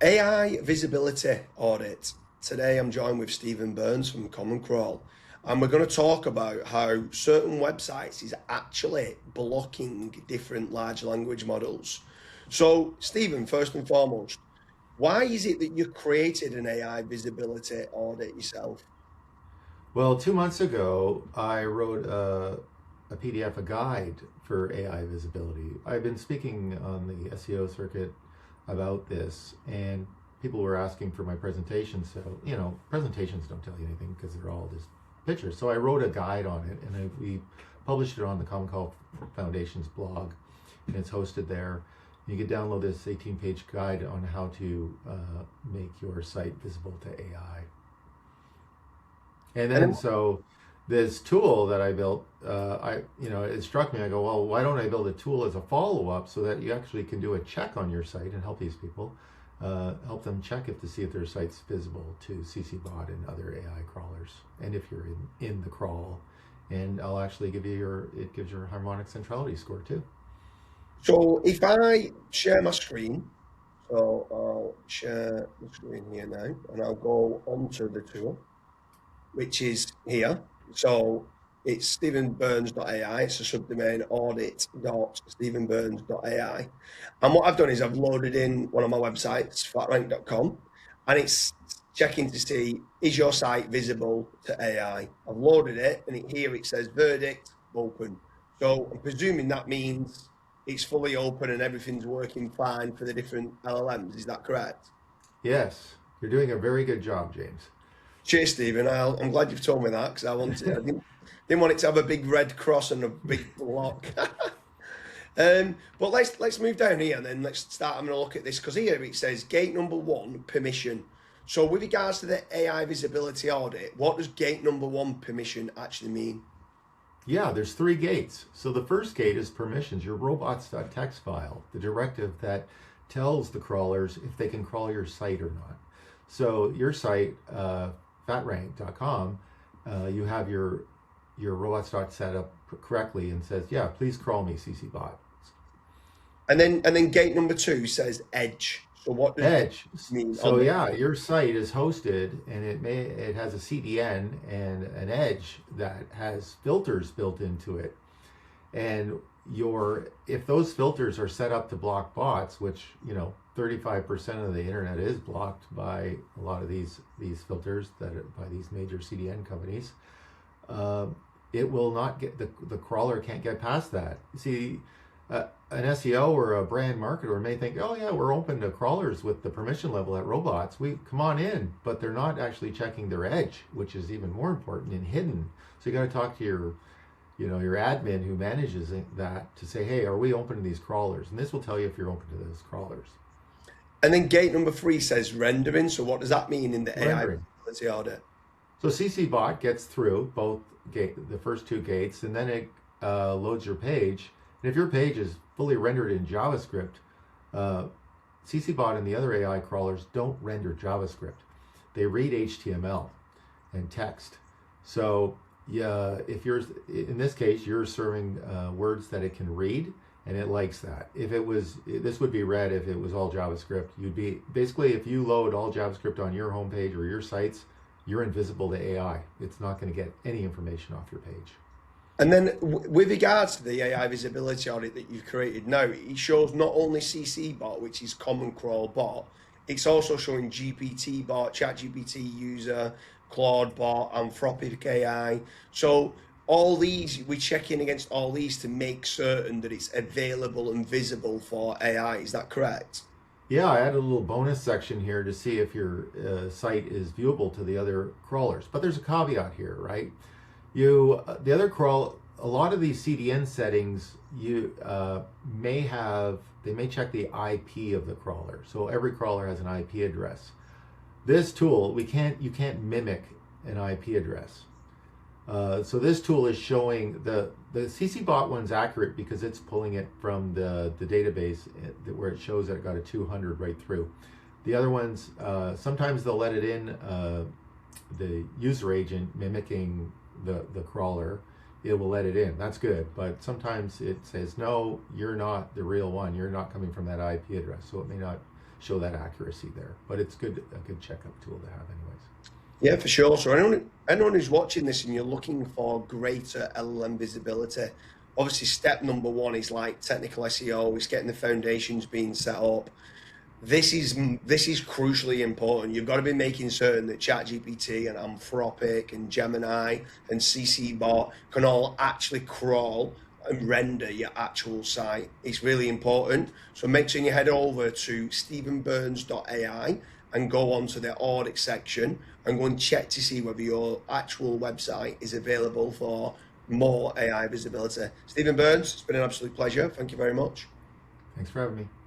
AI Visibility Audit. Today I'm joined with Stephen Burns from Common Crawl, and we're going to talk about how certain websites is actually blocking different large language models. So, Stephen, first and foremost, why is it that you created an AI Visibility Audit yourself? Well, 2 months ago, I wrote a PDF, a guide for AI visibility. I've been speaking on the SEO circuit about this, and people were asking for my presentation. So, presentations don't tell you anything because they're all just pictures. So I wrote a guide on it, and we published it on the Common Call Foundation's blog, and it's hosted there. You can download this 18-page guide on how to make your site visible to AI. And then And so this tool that I built, it struck me. I go, well, why don't I build a tool as a follow-up so that you actually can do a check on your site and help these people, help them check to see if their site's visible to CCBot and other AI crawlers, and if you're in the crawl, and I'll actually give you it gives your harmonic centrality score too. so if I share my screen, so I'll share the screen here now, and I'll go onto the tool, which is here. So it's stephenburns.ai. It's a subdomain audit.stephenburns.ai. And what I've done is I've loaded in one of my websites, flatrank.com, and it's checking to see, is your site visible to AI? I've loaded it, and here it says verdict open. So I'm presuming that means it's fully open and everything's working fine for the different LLMs. Is that correct? Yes, you're doing a very good job, James. Cheers, Stephen. I'm glad you've told me that because I didn't want it to have a big red cross and a big block. But let's move down here and then let's start having a look at this, because here it says gate number 1, permission. So with regards to the AI visibility audit, what does gate number 1 permission actually mean? Yeah, there's 3 gates. So the first gate is permissions, your robots.txt file, the directive that tells the crawlers if they can crawl your site or not. So your site, fatrank.com, you have your robots.txt set up correctly and says, yeah, please crawl me, CCBot. And then gate number 2 says edge. So what does Edge mean? So yeah, your site is hosted, and it has a CDN and an edge that has filters built into it. And if those filters are set up to block bots, which 35% of the internet is blocked by a lot of these filters by these major CDN companies, it will not get the crawler can't get past that. See, an SEO or a brand marketer may think, oh yeah, we're open to crawlers with the permission level at robots. We come on in, but they're not actually checking their edge, which is even more important and hidden. So you got to talk to your admin who manages that to say, hey, are we open to these crawlers? And this will tell you if you're open to those crawlers. And then gate number 3 says rendering. So what does that mean in the AI visibility audit? So CCBot gets through the first 2 gates, and then it loads your page. And if your page is fully rendered in JavaScript, CCBot and the other AI crawlers don't render JavaScript. They read HTML and text. So yeah, if in this case, you're serving words that it can read, and it likes that. This would be read if it was all JavaScript. Basically, if you load all JavaScript on your homepage or your sites, you're invisible to AI. It's not going to get any information off your page. And then with regards to the AI visibility audit that you've created now, it shows not only CCBot, which is Common Crawl Bot, it's also showing GPT Bot, ChatGPT User, Claude Bot, Anthropic AI. So all these, we're checking against all these to make certain that it's available and visible for AI. Is that correct? Yeah, I added a little bonus section here to see if your site is viewable to the other crawlers. But there's a caveat here, right? A lot of these CDN settings, they may check the IP of the crawler. So every crawler has an IP address. This tool, you can't mimic an IP address. So this tool is showing the CCBot one's accurate because it's pulling it from the database where it shows that it got a 200 right through. The other ones, sometimes they'll let it in the user agent mimicking the crawler. It will let it in. That's good. But sometimes it says, no, you're not the real one. You're not coming from that IP address. So it may not show that accuracy there. But it's a good checkup tool to have anyways. Yeah, for sure. So anyone who's watching this and you're looking for greater LLM visibility, obviously step number one is like technical SEO, is getting the foundations being set up. This is crucially important. You've got to be making certain that ChatGPT and Anthropic and Gemini and CCBot can all actually crawl and render your actual site. It's really important. So make sure you head over to stephenburns.ai and go onto the audit section and go and check to see whether your actual website is available for more AI visibility. Stephen Burns, it's been an absolute pleasure. Thank you very much. Thanks for having me.